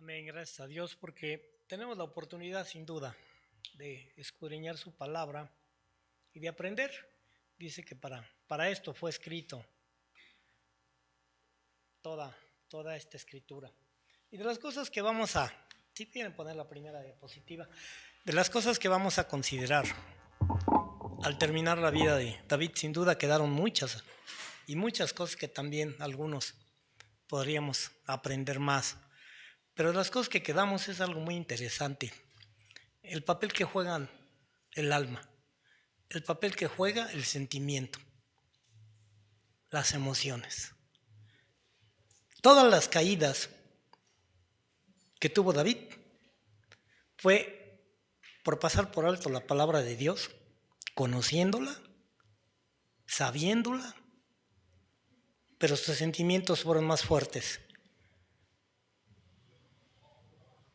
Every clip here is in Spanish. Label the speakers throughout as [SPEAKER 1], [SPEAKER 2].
[SPEAKER 1] Amén, gracias a Dios porque tenemos la oportunidad sin duda de escudriñar su palabra y de aprender. Dice que para esto fue escrito toda, toda esta escritura. Y de las cosas que vamos a, si quieren poner la primera diapositiva, de las cosas que vamos a considerar al terminar la vida de David, sin duda quedaron muchas y muchas cosas que también algunos podríamos aprender más. Pero de las cosas que quedamos es algo muy interesante. El papel que juegan el alma, el papel que juega el sentimiento, las emociones. Todas las caídas que tuvo David fue por pasar por alto la palabra de Dios, conociéndola, sabiéndola, pero sus sentimientos fueron más fuertes.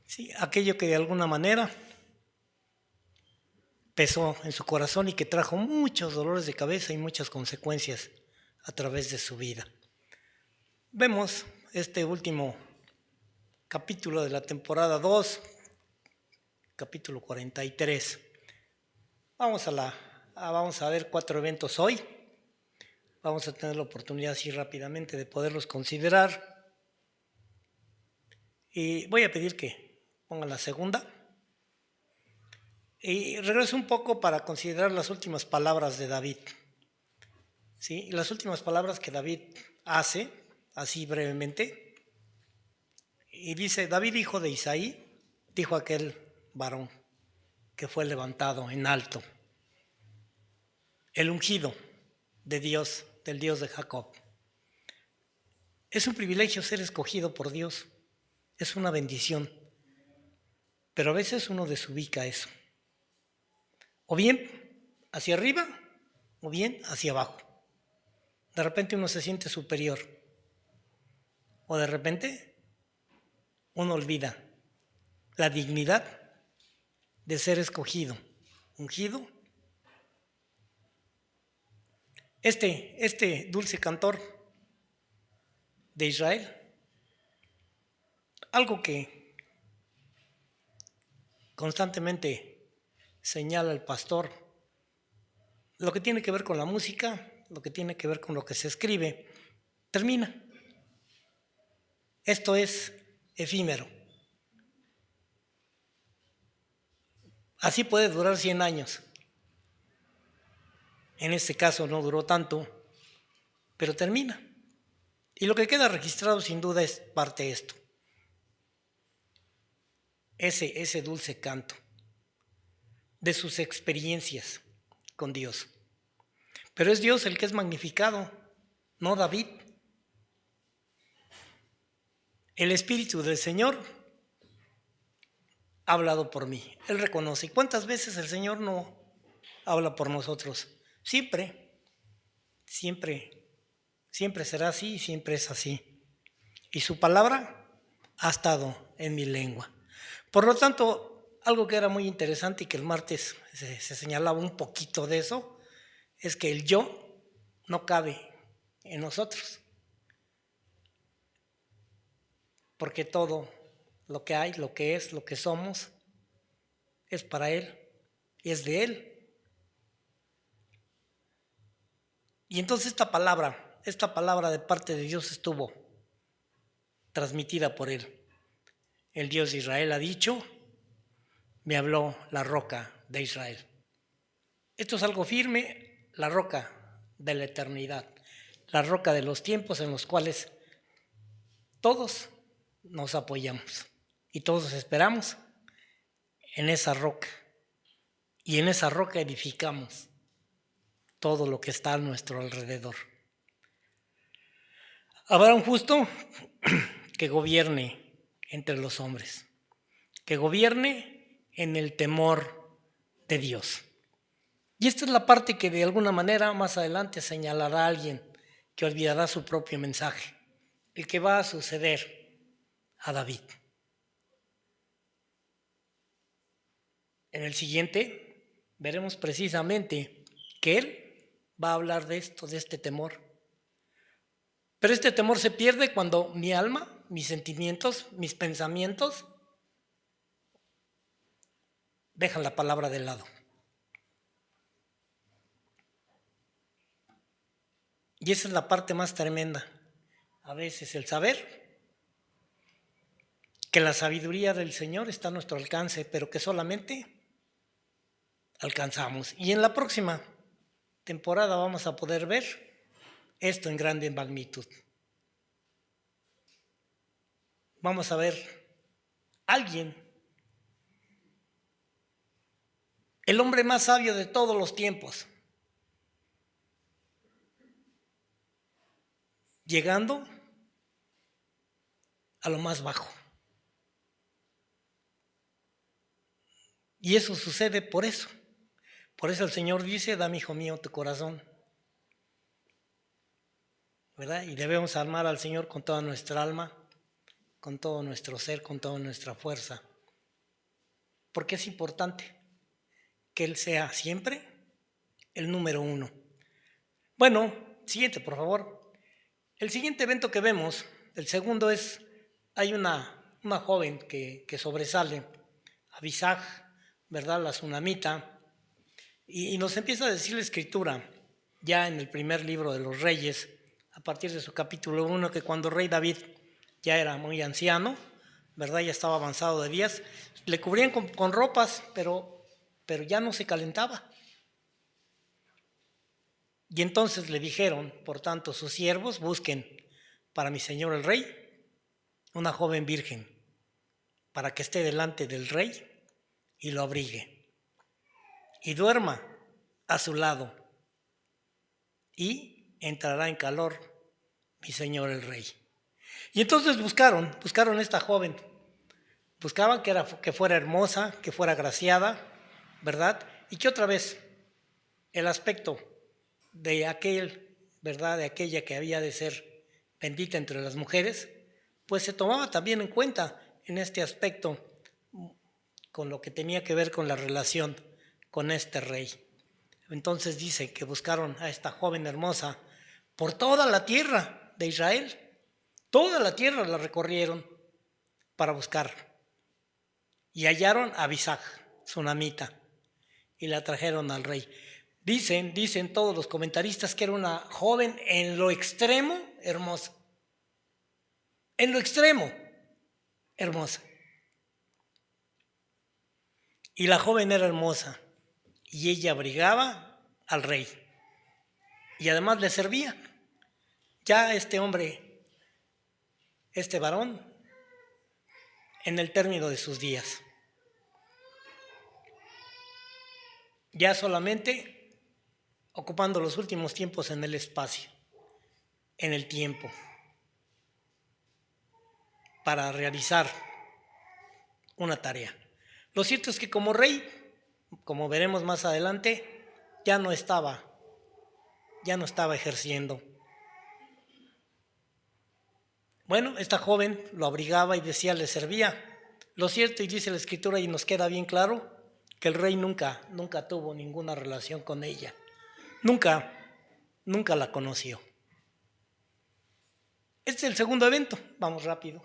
[SPEAKER 1] Sí, aquello que de alguna manera pesó en su corazón y que trajo muchos dolores de cabeza y muchas consecuencias a través de su vida. Vemos este último capítulo de la temporada 2, capítulo 43. Vamos a ver 4 eventos hoy. Vamos a tener la oportunidad así rápidamente de poderlos considerar. Y voy a pedir que pongan la segunda. Y regreso un poco para considerar las últimas palabras de David. ¿Sí? Las últimas palabras que David hace, así brevemente. Y dice, David, hijo de Isaí, dijo aquel varón que fue levantado en alto, el ungido de Dios, del Dios de Jacob. Es un privilegio ser escogido por Dios, es una bendición, pero a veces uno desubica eso. O bien hacia arriba, o bien hacia abajo. De repente uno se siente superior, o de repente uno olvida la dignidad de ser escogido, ungido. Este dulce cantor de Israel, algo que constantemente señala el pastor, lo que tiene que ver con la música, lo que tiene que ver con lo que se escribe, termina. Esto es efímero. Así puede durar 100 años. En este caso no duró tanto, pero termina. Y lo que queda registrado sin duda es parte de esto. Ese dulce canto de sus experiencias con Dios. Pero es Dios el que es magnificado, no David. El Espíritu del Señor ha hablado por mí. Él reconoce. ¿Y cuántas veces el Señor no habla por nosotros? Siempre, siempre, siempre será así y siempre es así. Y su palabra ha estado en mi lengua. Por lo tanto, algo que era muy interesante y que el martes se señalaba un poquito de eso, es que el yo no cabe en nosotros. Porque todo lo que hay, lo que es, lo que somos, es para Él y es de Él. Y entonces esta palabra de parte de Dios estuvo transmitida por Él. El Dios de Israel ha dicho, me habló la roca de Israel. Esto es algo firme, la roca de la eternidad, la roca de los tiempos en los cuales todos nos apoyamos y todos esperamos en esa roca. Y en esa roca edificamos todo lo que está a nuestro alrededor. Habrá un justo que gobierne entre los hombres, que gobierne en el temor de Dios. Y esta es la parte que de alguna manera más adelante señalará a alguien que olvidará su propio mensaje, el que va a suceder a David. En el siguiente veremos precisamente que él va a hablar de esto, de este temor. Pero este temor se pierde cuando mi alma, mis sentimientos, mis pensamientos dejan la palabra de lado. Y esa es la parte más tremenda. A veces el saber que la sabiduría del Señor está a nuestro alcance, pero que solamente alcanzamos. Y en la próxima temporada vamos a poder ver esto en grande magnitud. Vamos a ver alguien, el hombre más sabio de todos los tiempos, llegando a lo más bajo. Y eso sucede por eso. Por eso el Señor dice, dame, hijo mío, tu corazón. ¿Verdad? Y debemos amar al Señor con toda nuestra alma, con todo nuestro ser, con toda nuestra fuerza. Porque es importante que Él sea siempre el número uno. Bueno, siguiente, por favor. El siguiente evento que vemos, el segundo es, hay una joven que sobresale, Abisag, ¿verdad? La tsunamita, y nos empieza a decir la Escritura, ya en el primer libro de los Reyes, a partir de su capítulo 1, que cuando el rey David ya era muy anciano, ¿verdad? Ya estaba avanzado de días, le cubrían con ropas, pero ya no se calentaba. Y entonces le dijeron, por tanto, sus siervos, busquen para mi señor el rey una joven virgen, para que esté delante del rey y lo abrigue, y duerma a su lado, y entrará en calor mi señor el rey. Y entonces buscaron esta joven, buscaban que fuera hermosa, que fuera agraciada, ¿verdad? Y que otra vez el aspecto de ¿verdad? De aquella que había de ser bendita entre las mujeres, pues se tomaba también en cuenta en este aspecto con lo que tenía que ver con la relación con este rey. Entonces dice que buscaron a esta joven hermosa por toda la tierra de Israel. Toda la tierra la recorrieron para buscar. Y hallaron a Abisag, tsunamita, y la trajeron al rey. Dicen todos los comentaristas que era una joven en lo extremo hermosa. En lo extremo hermosa. Y la joven era hermosa y ella abrigaba al rey y además le servía. Ya este hombre, este varón, en el término de sus días, ya solamente ocupando los últimos tiempos en el espacio, en el tiempo, para realizar una tarea. Lo cierto es que como rey, como veremos más adelante, ya no estaba ejerciendo. Bueno, esta joven lo abrigaba y decía, le servía. Lo cierto, y dice la Escritura, y nos queda bien claro, que el rey nunca tuvo ninguna relación con ella. Nunca la conoció. Este es el segundo evento. Vamos rápido.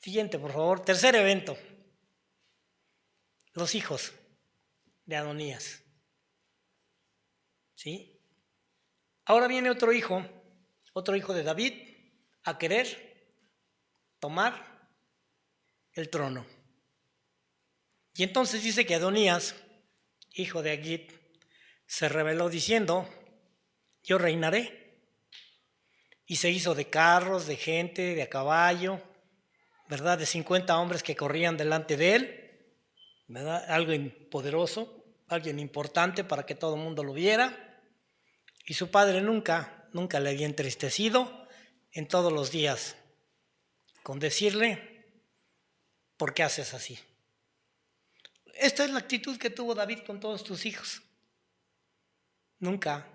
[SPEAKER 1] Siguiente, por favor. Tercer evento. Los hijos de Adonías. ¿Sí? Ahora viene otro hijo de David, a querer tomar el trono. Y entonces dice que Adonías, hijo de Agit, se rebeló diciendo, yo reinaré. Y se hizo de carros, de gente, de a caballo, ¿verdad? De 50 hombres que corrían delante de él, ¿verdad? Alguien poderoso, alguien importante para que todo el mundo lo viera. Y su padre nunca le había entristecido en todos los días con decirle, ¿por qué haces así? Esta es la actitud que tuvo David con todos sus hijos. Nunca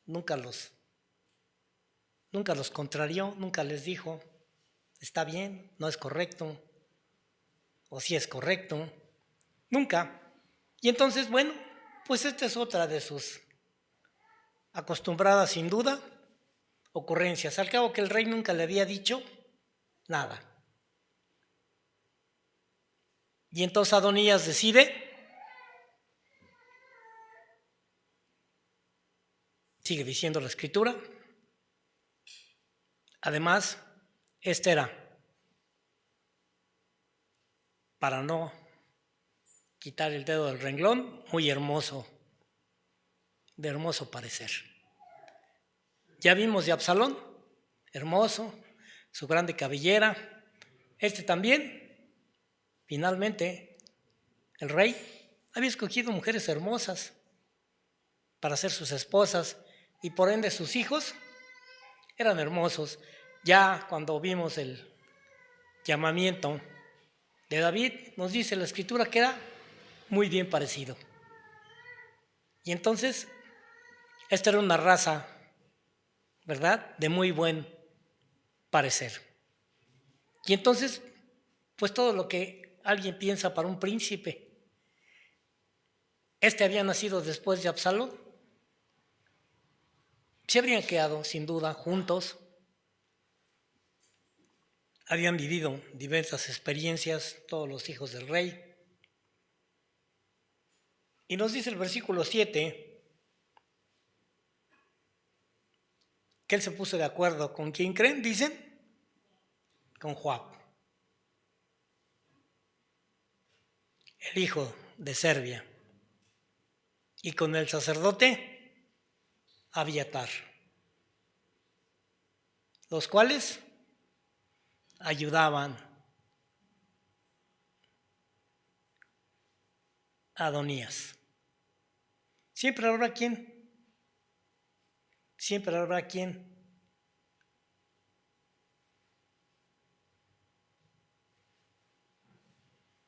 [SPEAKER 1] los contrarió, nunca les dijo, está bien, no es correcto, o sí es correcto, nunca. Y entonces, bueno, pues esta es otra de sus acostumbradas, sin duda, ocurrencias. Al cabo que el rey nunca le había dicho nada. Y entonces Adonías decide, sigue diciendo la escritura, además, este era, para no quitar el dedo del renglón, muy hermoso, de hermoso parecer. Ya vimos de Absalón, hermoso, su grande cabellera. Este también, finalmente, el rey había escogido mujeres hermosas para ser sus esposas y por ende sus hijos eran hermosos. Ya cuando vimos el llamamiento de David, nos dice la escritura que era muy bien parecido. Y entonces, esta era una raza, ¿verdad?, de muy buen parecer. Y entonces, pues todo lo que alguien piensa para un príncipe, este había nacido después de Absalón, se habrían quedado sin duda juntos, habían vivido diversas experiencias todos los hijos del rey. Y nos dice el versículo 7 que él se puso de acuerdo con quién creen, dicen, con Joab, el hijo de Serbia, y con el sacerdote Abiatar, los cuales ayudaban a Adonías. Siempre habrá quien, siempre habrá quien.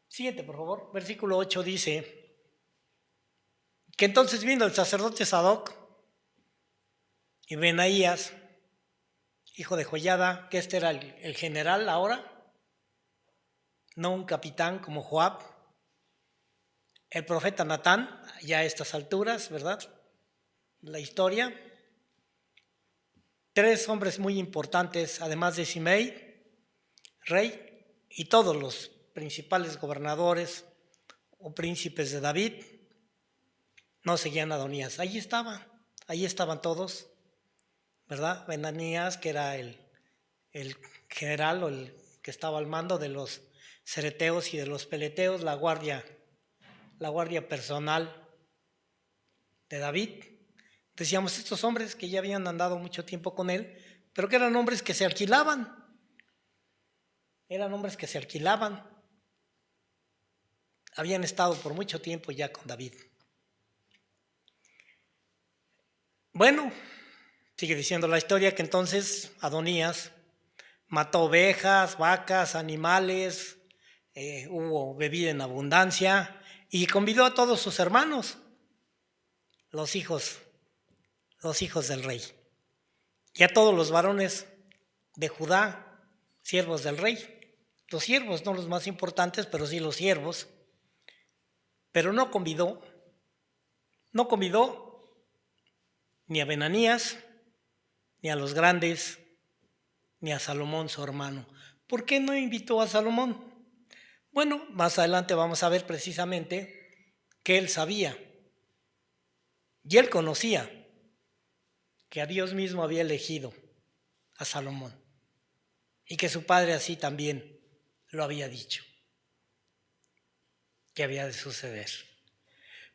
[SPEAKER 1] Siguiente, por favor. Versículo 8 dice que entonces vino el sacerdote Sadoc y Benaías, hijo de Joiada, que este era el general ahora, no un capitán como Joab, el profeta Natán, ya a estas alturas, ¿verdad?, la historia, 3 hombres muy importantes, además de Simei, rey, y todos los principales gobernadores o príncipes de David, no seguían a Adonías. Ahí estaban todos, ¿verdad? Benanías, que era el general o el que estaba al mando de los cereteos y de los peleteos, la guardia personal de David. Decíamos, estos hombres que ya habían andado mucho tiempo con él, pero que eran hombres que se alquilaban. Habían estado por mucho tiempo ya con David. Bueno, sigue diciendo la historia que entonces Adonías mató ovejas, vacas, animales, hubo bebida en abundancia y convidó a todos sus hermanos, los hijos del rey, y a todos los varones de Judá, siervos del rey. Los siervos, no los más importantes, pero sí los siervos. Pero no convidó ni a Benanías, ni a los grandes, ni a Salomón su hermano. ¿Por qué no invitó a Salomón? Bueno, más adelante vamos a ver precisamente que él sabía y él conocía que a Dios mismo había elegido a Salomón y que su padre así también lo había dicho, que había de suceder.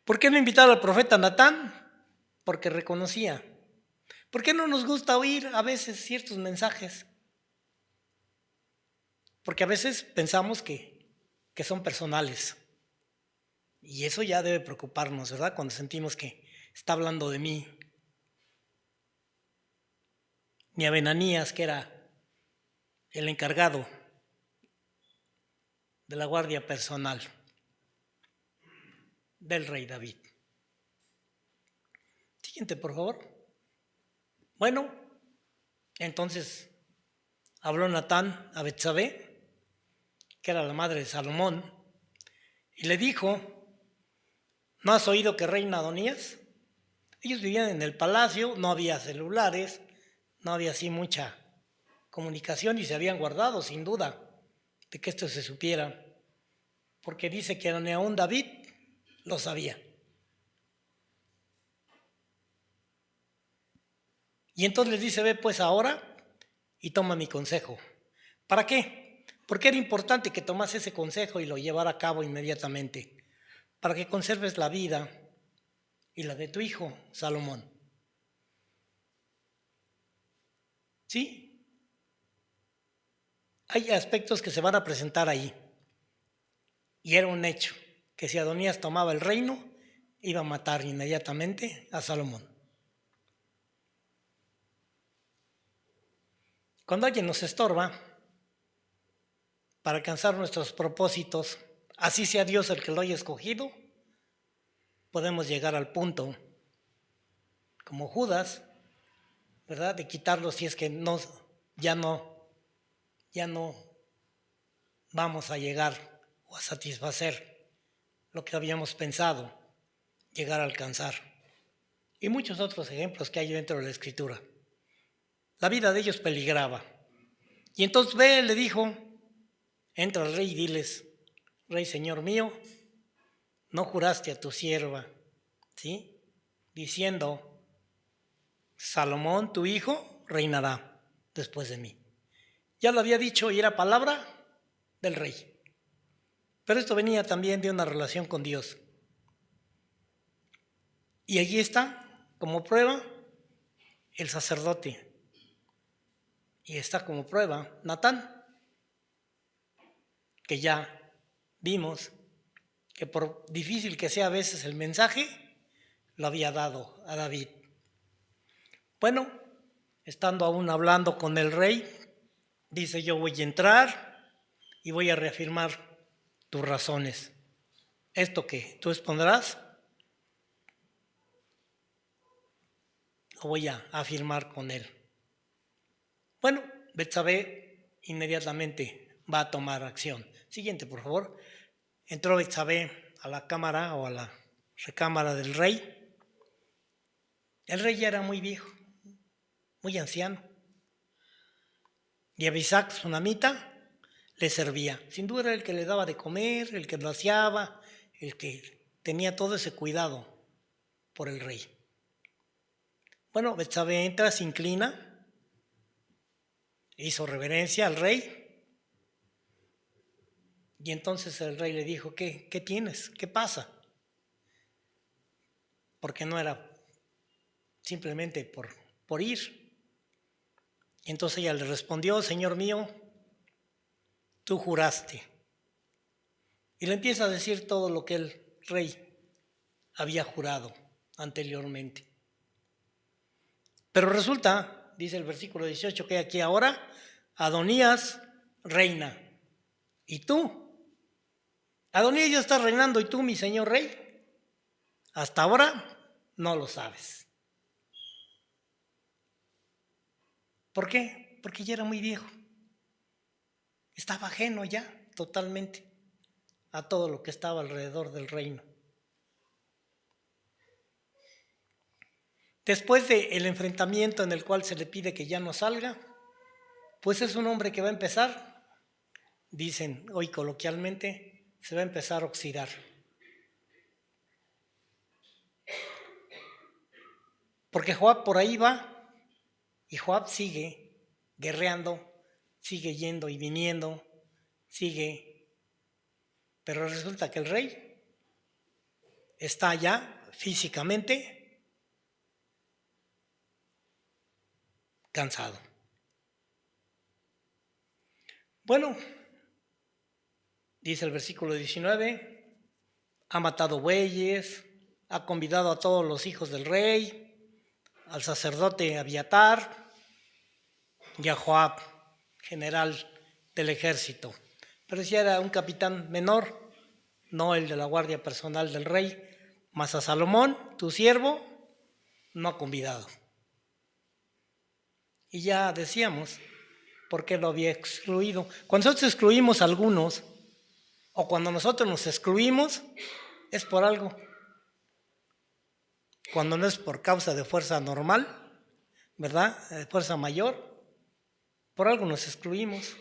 [SPEAKER 1] ¿Por qué no invitar al profeta Natán? Porque reconocía. ¿Por qué no nos gusta oír a veces ciertos mensajes? Porque a veces pensamos que son personales. Y eso ya debe preocuparnos, ¿verdad? Cuando sentimos que está hablando de mí. Ni a Benanías, que era el encargado de la guardia personal del rey David. Siguiente, por favor. Bueno, entonces habló Natán a Betsabé, que era la madre de Salomón, y le dijo, ¿no has oído que reina Adonías? Ellos vivían en el palacio, no había celulares, no había así mucha comunicación y se habían guardado, sin duda, de que esto se supiera, porque dice que ni aún David lo sabía. Y entonces les dice, ve pues ahora y toma mi consejo. ¿Para qué? Porque era importante que tomase ese consejo y lo llevara a cabo inmediatamente, para que conserves la vida y la de tu hijo Salomón. ¿Sí? Hay aspectos que se van a presentar ahí. Y era un hecho que si Adonías tomaba el reino, iba a matar inmediatamente a Salomón. Cuando alguien nos estorba para alcanzar nuestros propósitos, así sea Dios el que lo haya escogido, podemos llegar al punto, como Judas, ¿verdad?, de quitarlo si es que ya no vamos a llegar o a satisfacer lo que habíamos pensado llegar a alcanzar. Y muchos otros ejemplos que hay dentro de la Escritura. La vida de ellos peligraba. Y entonces ve, le dijo, entra al rey y diles, rey señor mío, no juraste a tu sierva, ¿sí?, diciendo, Salomón, tu hijo, reinará después de mí. Ya lo había dicho y era palabra del rey. Pero esto venía también de una relación con Dios. Y allí está, como prueba, el sacerdote. Y está como prueba Natán, que ya vimos que por difícil que sea a veces el mensaje, lo había dado a David. Bueno, estando aún hablando con el rey, dice, yo voy a entrar y voy a reafirmar tus razones. Esto que tú expondrás, lo voy a afirmar con él. Bueno, Betsabé inmediatamente va a tomar acción. Siguiente, por favor. Entró Betsabé a la cámara o a la recámara del rey. El rey ya era muy viejo, muy anciano. Y Abisac, sunamita, le servía. Sin duda era el que le daba de comer, el que lo aseaba, el que tenía todo ese cuidado por el rey. Bueno, Betsabé entra, se inclina, hizo reverencia al rey. Y entonces el rey le dijo, ¿qué tienes? ¿Qué pasa? Porque no era simplemente por ir. Y entonces ella le respondió, Señor mío, tú juraste. Y le empieza a decir todo lo que el rey había jurado anteriormente. Pero resulta, dice el versículo 18, que aquí ahora Adonías reina. ¿Y tú? Adonías ya está reinando, ¿y tú, mi señor rey? Hasta ahora no lo sabes. ¿Por qué? Porque ya era muy viejo. Estaba ajeno ya totalmente a todo lo que estaba alrededor del reino. Después del enfrentamiento en el cual se le pide que ya no salga, pues es un hombre que va a empezar, dicen hoy coloquialmente, se va a empezar a oxidar. Porque Joab por ahí va y Joab sigue guerreando, sigue yendo y viniendo, sigue. Pero resulta que el rey está ya físicamente cansado. Bueno, dice el versículo 19, ha matado bueyes, ha convidado a todos los hijos del rey, al sacerdote Abiatar y a Joab, general del ejército. Pero si era un capitán menor, no el de la guardia personal del rey, mas a Salomón, tu siervo, no ha convidado. Y ya decíamos por qué lo había excluido. Cuando nosotros excluimos a algunos, o cuando nosotros nos excluimos, es por algo. Cuando no es por causa de fuerza normal, ¿verdad? Fuerza mayor. Por algo nos excluimos,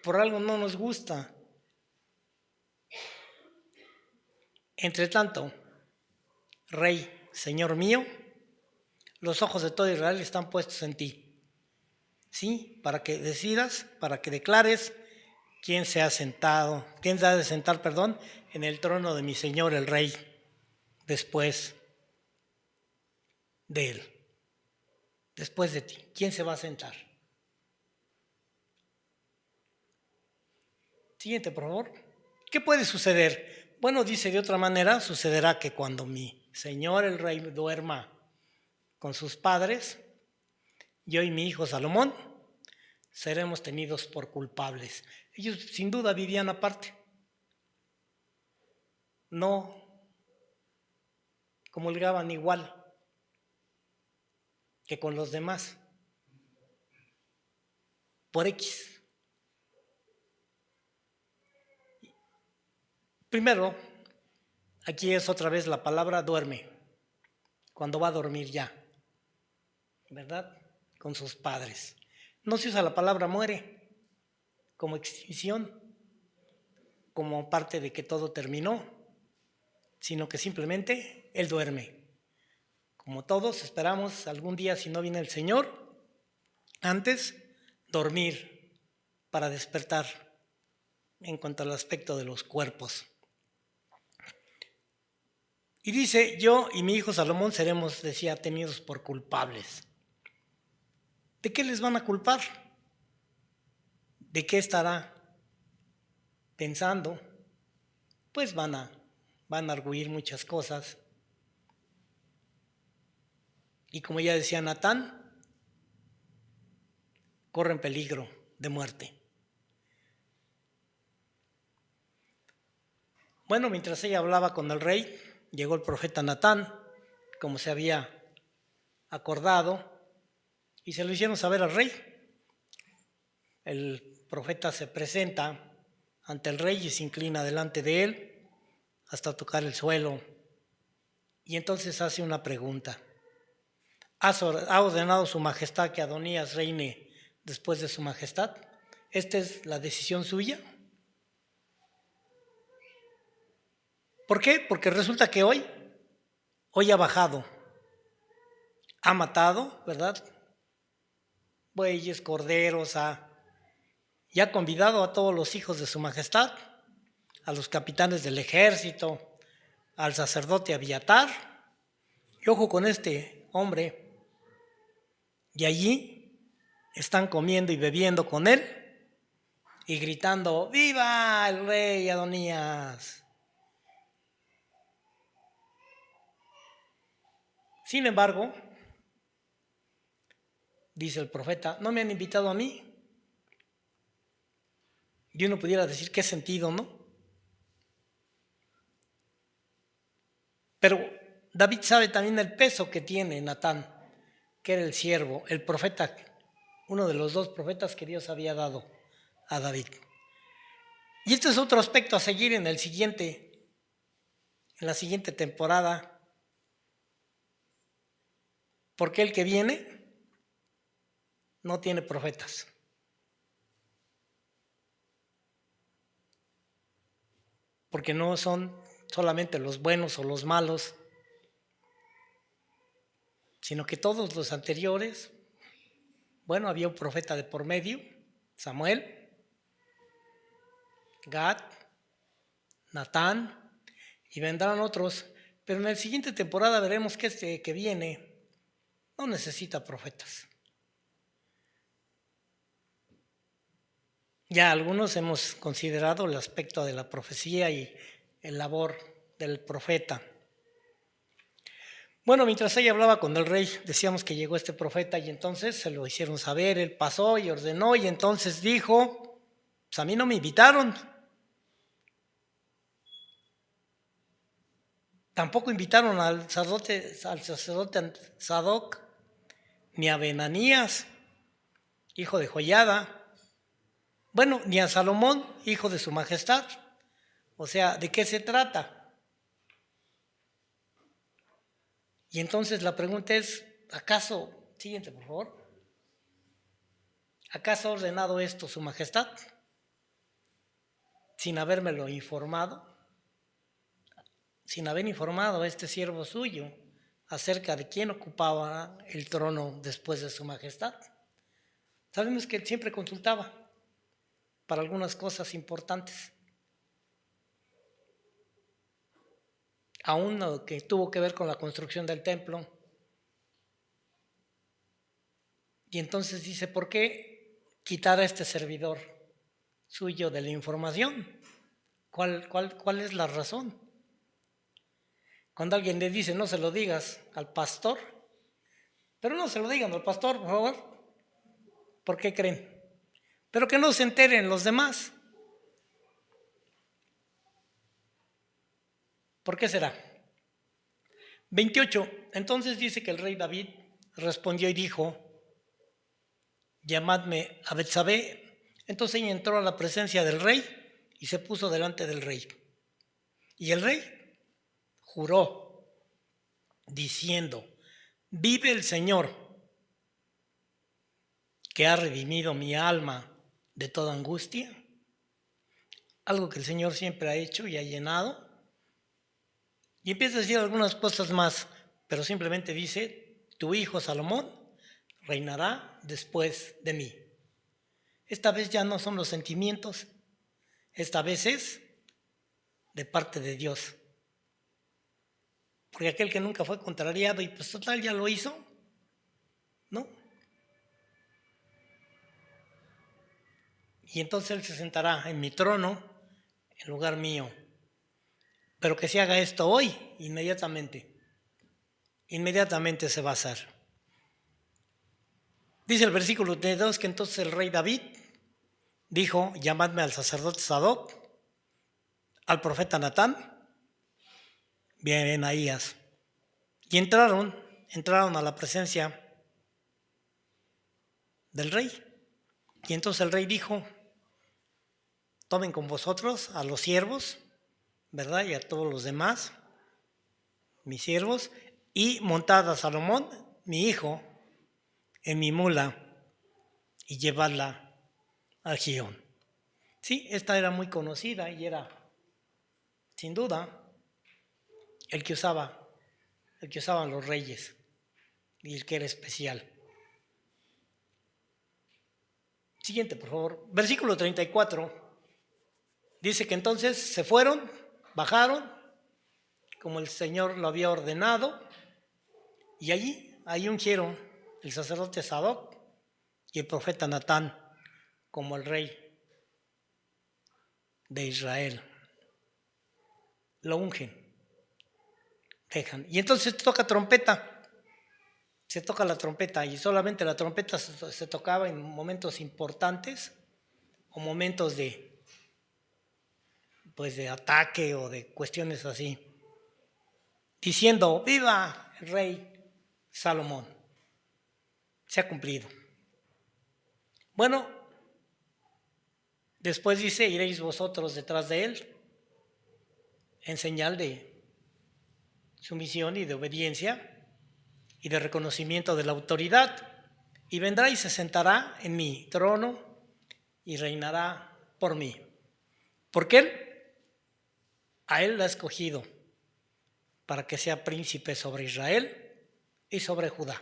[SPEAKER 1] por algo no nos gusta. Entre tanto, Rey, Señor mío, los ojos de todo Israel están puestos en ti. ¿Sí? Para que decidas, para que declares quién se ha sentado, quién se ha de sentar, en el trono de mi Señor el Rey, después de él, después de ti. ¿Quién se va a sentar? Siguiente, por favor. ¿Qué puede suceder? Bueno, dice de otra manera, sucederá que cuando mi Señor el Rey duerma con sus padres, yo y mi hijo Salomón seremos tenidos por culpables. Ellos sin duda vivían aparte. No comulgaban igual que con los demás. Por X. Primero, aquí es otra vez la palabra duerme. Cuando va a dormir ya, ¿verdad? Con sus padres. No se usa la palabra muere como extinción, como parte de que todo terminó, sino que simplemente él duerme. Como todos esperamos algún día, si no viene el Señor, antes dormir para despertar en cuanto al aspecto de los cuerpos. Y dice, yo y mi hijo Salomón seremos, decía, tenidos por culpables. ¿De qué les van a culpar? ¿De qué estará pensando? Pues van a arguir muchas cosas. Y como ya decía Natán, corren peligro de muerte. Bueno, mientras ella hablaba con el rey, llegó el profeta Natán, como se había acordado, y se lo hicieron saber al rey. El profeta se presenta ante el rey y se inclina delante de él hasta tocar el suelo. Y entonces hace una pregunta. ¿Ha ordenado su majestad que Adonías reine después de su majestad? ¿Esta es la decisión suya? ¿Por qué? Porque resulta que hoy ha bajado, ha matado, ¿verdad? Bueyes, corderos, y ha convidado a todos los hijos de su majestad, a los capitanes del ejército, al sacerdote Abiatar, y ojo con este hombre, y allí están comiendo y bebiendo con él y gritando, ¡viva el rey Adonías! Sin embargo, dice el profeta, no me han invitado a mí. Y uno pudiera decir, ¿qué sentido, no? Pero David sabe también el peso que tiene Natán, que era el siervo, el profeta, uno de los 2 profetas que Dios había dado a David. Y este es otro aspecto a seguir en la siguiente temporada, porque el que viene no tiene profetas. Porque no son solamente los buenos o los malos, sino que todos los anteriores, bueno, había un profeta de por medio, Samuel, Gad, Natán, y vendrán otros, pero en la siguiente temporada veremos que este que viene no necesita profetas. Ya algunos hemos considerado el aspecto de la profecía y el labor del profeta. Bueno, mientras ella hablaba con el rey, decíamos que llegó este profeta y entonces se lo hicieron saber, él pasó y ordenó y entonces dijo, pues a mí no me invitaron. Tampoco invitaron al sacerdote Sadoc, ni a Benanías, hijo de Joiada, bueno, ni a Salomón, hijo de su majestad. O sea, ¿de qué se trata? Y entonces la pregunta es, ¿acaso Siguiente, por favor. ¿Acaso ha ordenado esto su majestad sin habérmelo informado? Sin haber informado a este siervo suyo acerca de quién ocupaba el trono después de su majestad. Sabemos que él siempre consultaba para algunas cosas importantes. Aún lo que tuvo que ver con la construcción del templo. Y entonces dice, ¿por qué quitar a este servidor suyo de la información? ¿Cuál es la razón? Cuando alguien le dice, no se lo digas al pastor, pero no se lo digan al pastor, por favor. ¿Por qué creen? Pero que no se enteren los demás. ¿Por qué será? 28. Entonces dice que el rey David respondió y dijo, llamadme a Betsabé. Entonces ella entró a la presencia del rey y se puso delante del rey. Y el rey juró, diciendo, vive el Señor, que ha redimido mi alma de toda angustia. Algo que el Señor siempre ha hecho y ha llenado. Y empieza a decir algunas cosas más, pero simplemente dice, tu hijo Salomón reinará después de mí. Esta vez ya no son los sentimientos, esta vez es de parte de Dios. Porque aquel que nunca fue contrariado y pues total ya lo hizo, ¿no? Y entonces él se sentará en mi trono, en lugar mío. Pero que se haga esto hoy, inmediatamente. Inmediatamente se va a hacer. Dice el versículo 32 que entonces el rey David dijo, llamadme al sacerdote Sadoc, al profeta Natán, Benaías. Y entraron a la presencia del rey. Y entonces el rey dijo, tomen con vosotros a los siervos, ¿verdad? Y a todos los demás, mis siervos, y montad a Salomón, mi hijo, en mi mula, y llevadla a Gihón. Sí, esta era muy conocida y era, sin duda, el que usaban los reyes y el que era especial. Siguiente, por favor. Versículo 34. Dice que entonces se fueron, bajaron, como el Señor lo había ordenado, y ahí ungieron el sacerdote Sadoc y el profeta Natán como el rey de Israel. Lo ungen, dejan. Y entonces toca trompeta, se toca la trompeta, y solamente la trompeta se tocaba en momentos importantes o momentos de ataque o de cuestiones así, diciendo, viva el rey Salomón. Se ha cumplido. Bueno, después dice, iréis vosotros detrás de él, en señal de sumisión y de obediencia y de reconocimiento de la autoridad, y vendrá y se sentará en mi trono y reinará por mí. Porque a él lo ha escogido para que sea príncipe sobre Israel y sobre Judá.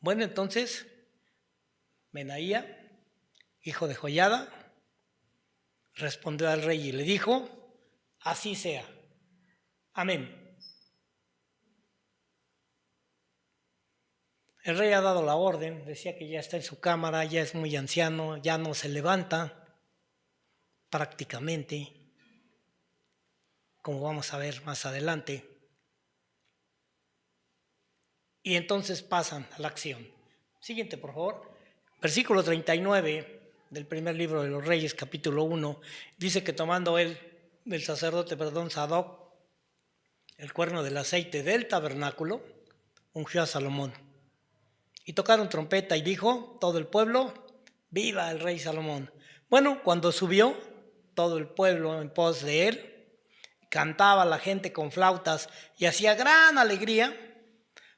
[SPEAKER 1] Bueno, entonces, Benaía, hijo de Joiada, respondió al rey y le dijo, así sea. Amén. El rey ha dado la orden, decía que ya está en su cámara, ya es muy anciano, ya no se levanta prácticamente, como vamos a ver más adelante. Y entonces pasan a la acción. Siguiente, por favor. Versículo 39 del primer libro de los Reyes, capítulo 1, dice que tomando él, el sacerdote, Sadoc, el cuerno del aceite del tabernáculo, ungió a Salomón. Y tocaron trompeta y dijo todo el pueblo, viva el rey Salomón. Bueno, cuando subió todo el pueblo en pos de él, cantaba la gente con flautas y hacía gran alegría,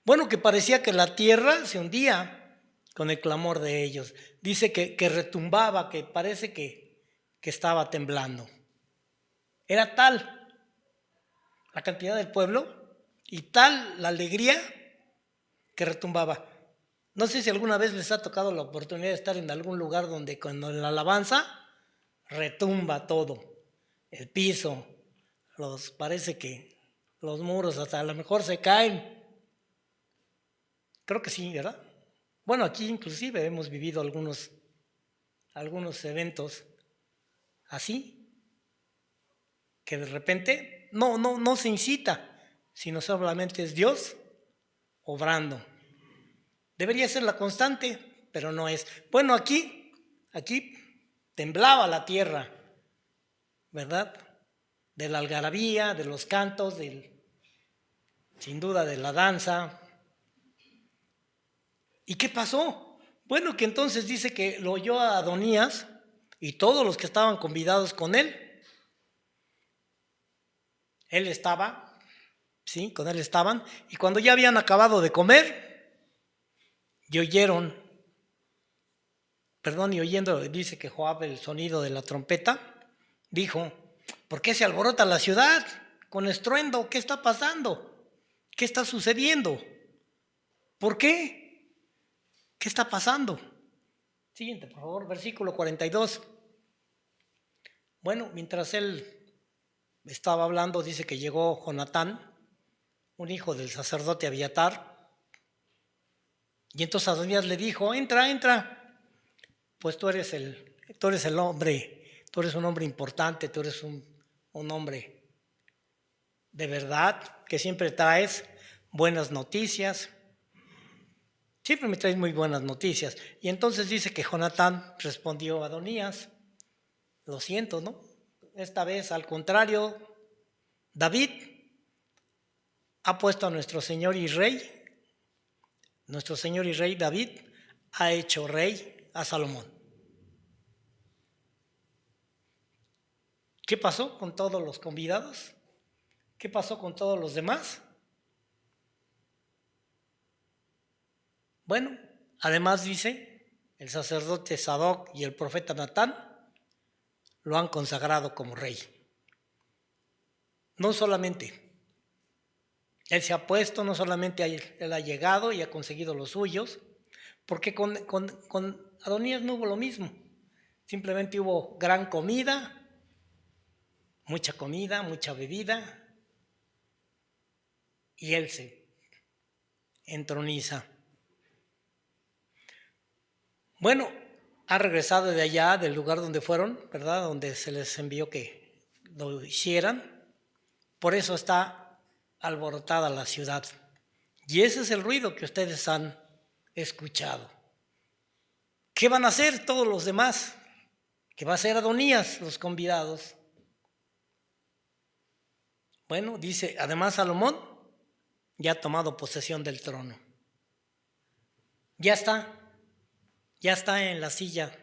[SPEAKER 1] Bueno, que parecía que la tierra se hundía con el clamor de ellos. Dice que retumbaba, que parece que estaba temblando. Era tal la cantidad del pueblo y tal la alegría que retumbaba. No sé si alguna vez les ha tocado la oportunidad de estar en algún lugar donde cuando en la alabanza retumba todo, el piso, parece que los muros hasta a lo mejor se caen. Creo que sí, ¿verdad? Bueno, aquí inclusive hemos vivido algunos eventos así, que de repente no se incita, sino solamente es Dios obrando. Debería ser la constante, pero no es. Bueno, aquí temblaba la tierra, ¿verdad? De la algarabía, de los cantos, sin duda de la danza. ¿Y qué pasó? Bueno, que entonces dice que lo oyó a Adonías y todos los que estaban convidados con él. Él estaba, sí, con él estaban, y cuando ya habían acabado de comer, y oyendo, dice que Joab el sonido de la trompeta, dijo, ¿por qué se alborota la ciudad con estruendo? ¿Qué está pasando? ¿Qué está sucediendo? ¿Por qué? ¿Qué está pasando? Siguiente, por favor, versículo 42. Bueno, mientras él estaba hablando, dice que llegó Jonatán, un hijo del sacerdote Abiatar, y entonces Adonías le dijo, entra, pues tú eres el hombre, tú eres un hombre importante, tú eres un hombre de verdad, que siempre traes buenas noticias, siempre me traes muy buenas noticias. Y entonces dice que Jonatán respondió a Adonías, lo siento, ¿no? Esta vez, al contrario, David ha puesto a nuestro Señor y Rey David ha hecho rey a Salomón. ¿Qué pasó con todos los convidados? ¿Qué pasó con todos los demás? Bueno, además dice, el sacerdote Sadoc y el profeta Natán lo han consagrado como rey. No solamente él se ha puesto, no solamente él ha llegado y ha conseguido los suyos, porque con Adonías no hubo lo mismo. Simplemente hubo gran comida, mucha bebida, y él se entroniza. Bueno, ha regresado de allá, del lugar donde fueron, ¿verdad? Donde se les envió que lo hicieran. Por eso está alborotada la ciudad. Y ese es el ruido que ustedes han escuchado. ¿Qué van a hacer todos los demás? ¿Qué va a hacer Adonías, los convidados? Bueno, dice, además Salomón ya ha tomado posesión del trono. Ya está en la silla.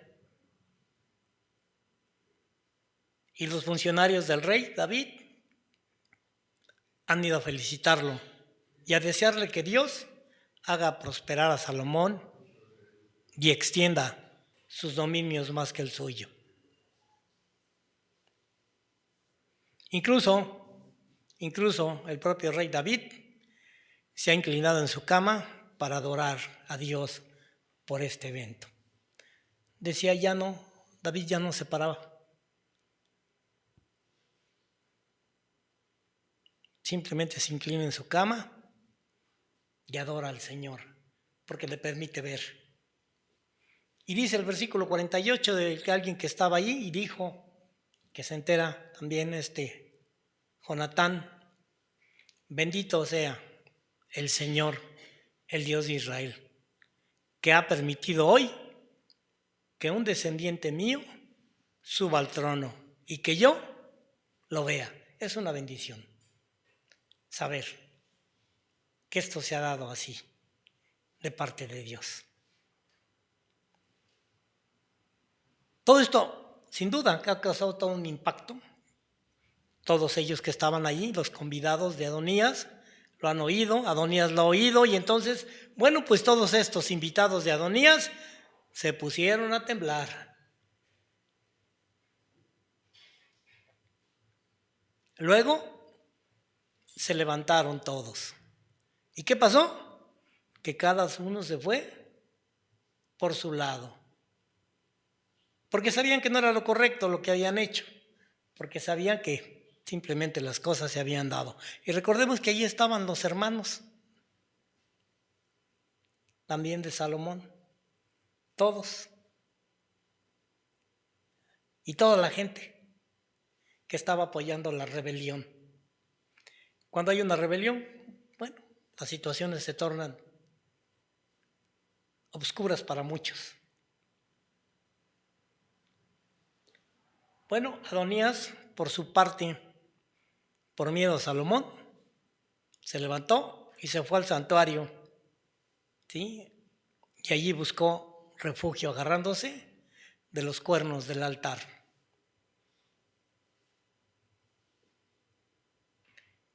[SPEAKER 1] Y los funcionarios del rey David han ido a felicitarlo y a desearle que Dios haga prosperar a Salomón y extienda sus dominios más que el suyo. Incluso el propio rey David se ha inclinado en su cama para adorar a Dios por este evento. Decía, David ya no se paraba. Simplemente se inclina en su cama y adora al Señor, porque le permite ver. Y dice el versículo 48 de alguien que estaba allí y dijo, que se entera también Jonatán, bendito sea el Señor, el Dios de Israel, que ha permitido hoy que un descendiente mío suba al trono y que yo lo vea. Es una bendición saber que esto se ha dado así de parte de Dios. Todo esto, sin duda, ha causado todo un impacto. Todos ellos que estaban allí, los convidados de Adonías, lo han oído, Adonías lo ha oído, y entonces, bueno, pues todos estos invitados de Adonías se pusieron a temblar. Luego se levantaron todos. ¿Y qué pasó? Que cada uno se fue por su lado. Porque sabían que no era lo correcto lo que habían hecho. Porque sabían que simplemente las cosas se habían dado. Y recordemos que allí estaban los hermanos, también de Salomón. Todos. Y toda la gente que estaba apoyando la rebelión. Cuando hay una rebelión, bueno, las situaciones se tornan obscuras para muchos. Bueno, Adonías, por su parte, por miedo a Salomón, se levantó y se fue al santuario, ¿sí? Y allí buscó refugio agarrándose de los cuernos del altar.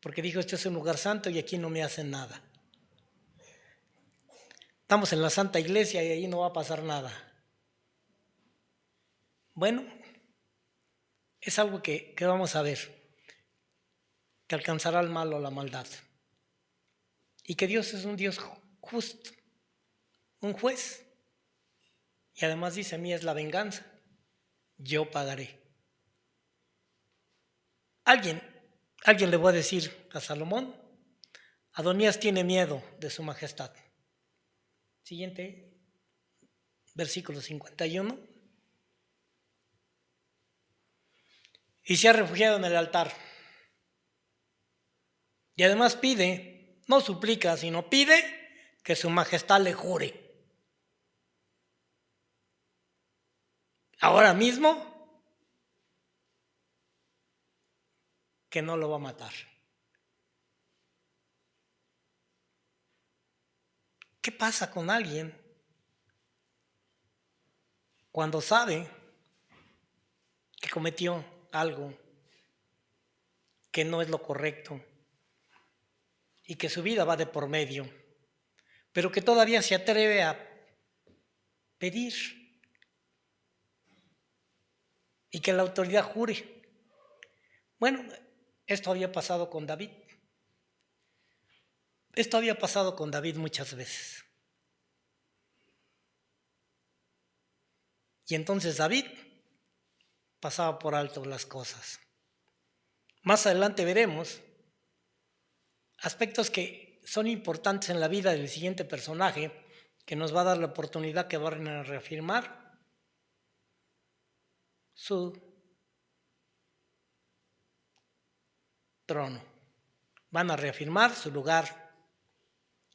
[SPEAKER 1] Porque dijo, este es un lugar santo y aquí no me hacen nada. Estamos en la Santa Iglesia y ahí no va a pasar nada. Bueno, es algo que vamos a ver, que alcanzará el mal o la maldad. Y que Dios es un Dios justo, un juez. Y además dice, mía es la venganza, yo pagaré. Alguien le va a decir a Salomón, Adonías tiene miedo de su majestad. Siguiente, versículo 51. Y se ha refugiado en el altar. Y además pide, no suplica, sino pide que su majestad le jure. Ahora mismo que no lo va a matar. ¿Qué pasa con alguien cuando sabe que cometió algo que no es lo correcto y que su vida va de por medio, pero que todavía se atreve a pedir y que la autoridad jure? Bueno, esto había pasado con David. Esto había pasado con David muchas veces. Y entonces David pasaba por alto las cosas. Más adelante veremos aspectos que son importantes en la vida del siguiente personaje, que nos va a dar la oportunidad que van a reafirmar su trono. Van a reafirmar su lugar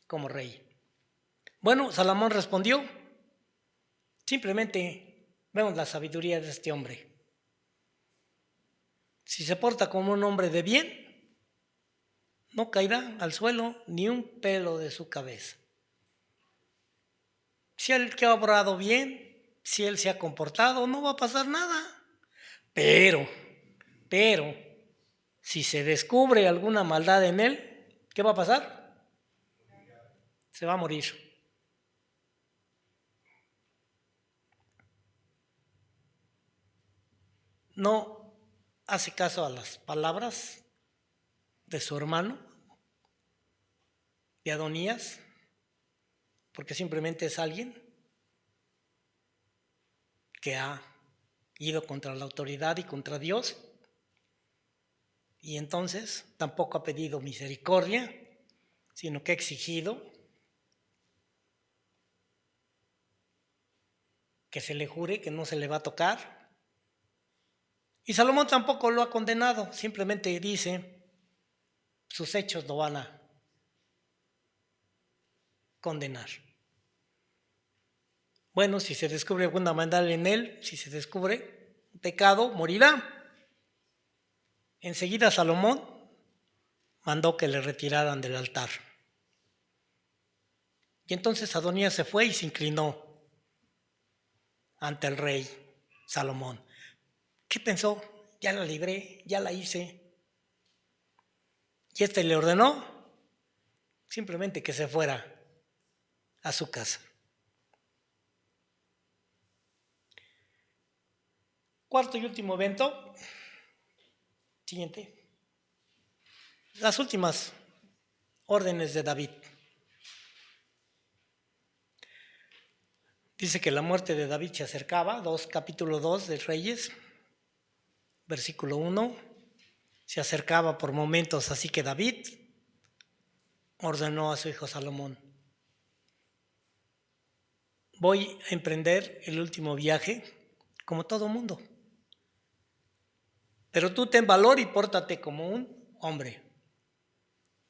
[SPEAKER 1] como rey. Bueno, Salomón respondió, simplemente vemos la sabiduría de este hombre. Si se porta como un hombre de bien, no caerá al suelo ni un pelo de su cabeza. Si él que ha obrado bien, si él se ha comportado, no va a pasar nada. Pero, si se descubre alguna maldad en él, ¿qué va a pasar? Se va a morir. No hace caso a las palabras de su hermano, de Adonías, porque simplemente es alguien que ha ido contra la autoridad y contra Dios, y entonces tampoco ha pedido misericordia, sino que ha exigido que se le jure que no se le va a tocar. Y Salomón tampoco lo ha condenado, simplemente dice, sus hechos lo van a condenar. Bueno, si se descubre alguna maldad en él, si se descubre un pecado, morirá. Enseguida Salomón mandó que le retiraran del altar. Y entonces Adonías se fue y se inclinó ante el rey Salomón. ¿Qué pensó? Ya la libré, ya la hice. Y le ordenó simplemente que se fuera a su casa. Cuarto y último evento, siguiente, las últimas órdenes de David. Dice que la muerte de David se acercaba, capítulo 2 de Reyes, versículo 1, se acercaba por momentos, así que David ordenó a su hijo Salomón: voy a emprender el último viaje como todo mundo, pero tú ten valor y pórtate como un hombre.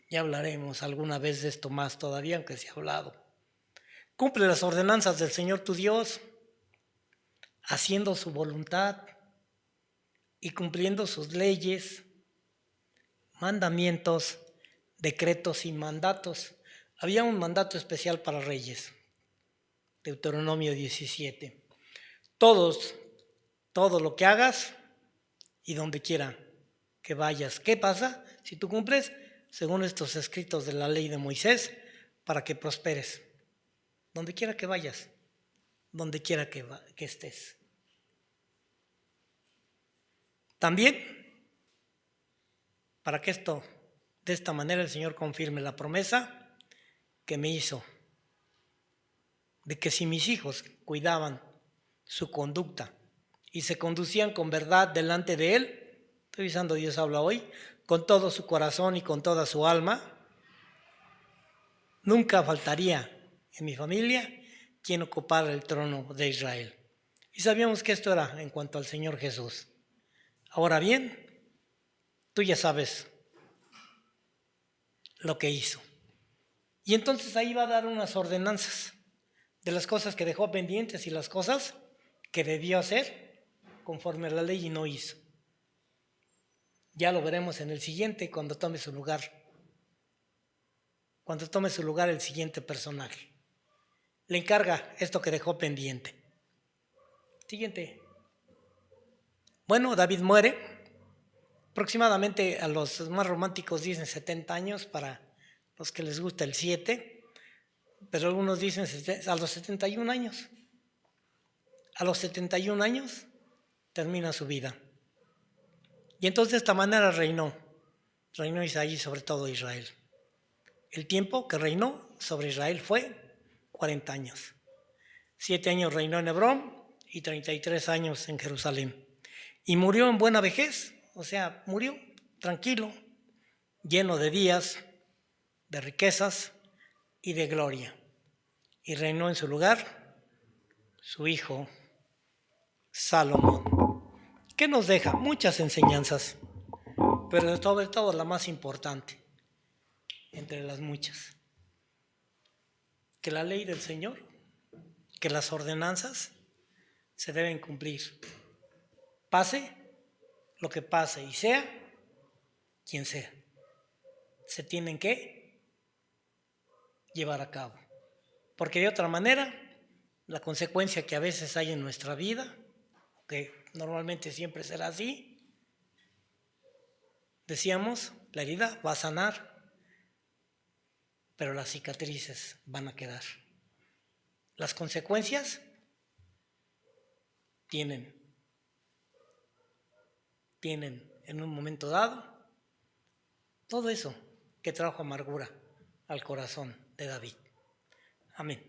[SPEAKER 1] Ya hablaremos alguna vez de esto más todavía, aunque se ha hablado. Cumple las ordenanzas del Señor tu Dios, haciendo su voluntad y cumpliendo sus leyes, mandamientos, decretos y mandatos. Había un mandato especial para reyes, Deuteronomio 17. Todo lo que hagas y donde quiera que vayas. ¿Qué pasa si tú cumples según estos escritos de la ley de Moisés? Para que prosperes, donde quiera que vayas, donde quiera que estés. También, para que de esta manera el Señor confirme la promesa que me hizo, de que si mis hijos cuidaban su conducta y se conducían con verdad delante de Él, estoy avisando, Dios habla hoy, con todo su corazón y con toda su alma, nunca faltaría en mi familia quien ocupara el trono de Israel. Y sabíamos que esto era en cuanto al Señor Jesús. Ahora bien, tú ya sabes lo que hizo. Y entonces ahí va a dar unas ordenanzas de las cosas que dejó pendientes y las cosas que debió hacer conforme a la ley y no hizo. Ya lo veremos en el siguiente cuando tome su lugar. Cuando tome su lugar el siguiente personaje. Le encarga esto que dejó pendiente. Siguiente. Bueno, David muere. Aproximadamente a los más románticos dicen 70 años, para los que les gusta el 7, pero algunos dicen a los 71 años. A los 71 años termina su vida. Y entonces de esta manera reinó Isaí sobre todo Israel. El tiempo que reinó sobre Israel fue 40 años. 7 años reinó en Hebrón y 33 años en Jerusalén. Y murió en buena vejez, o sea, murió tranquilo, lleno de días, de riquezas y de gloria. Y reinó en su lugar su hijo Salomón. ¿Qué nos deja? Muchas enseñanzas, pero sobre todo la más importante, entre las muchas, que la ley del Señor, que las ordenanzas se deben cumplir, pase lo que pase y sea quien sea, se tienen que llevar a cabo, porque de otra manera la consecuencia que a veces hay en nuestra vida, que normalmente siempre será así, decíamos, la herida va a sanar, pero las cicatrices van a quedar. Las consecuencias tienen en un momento dado todo eso que trajo amargura al corazón de David. Amén.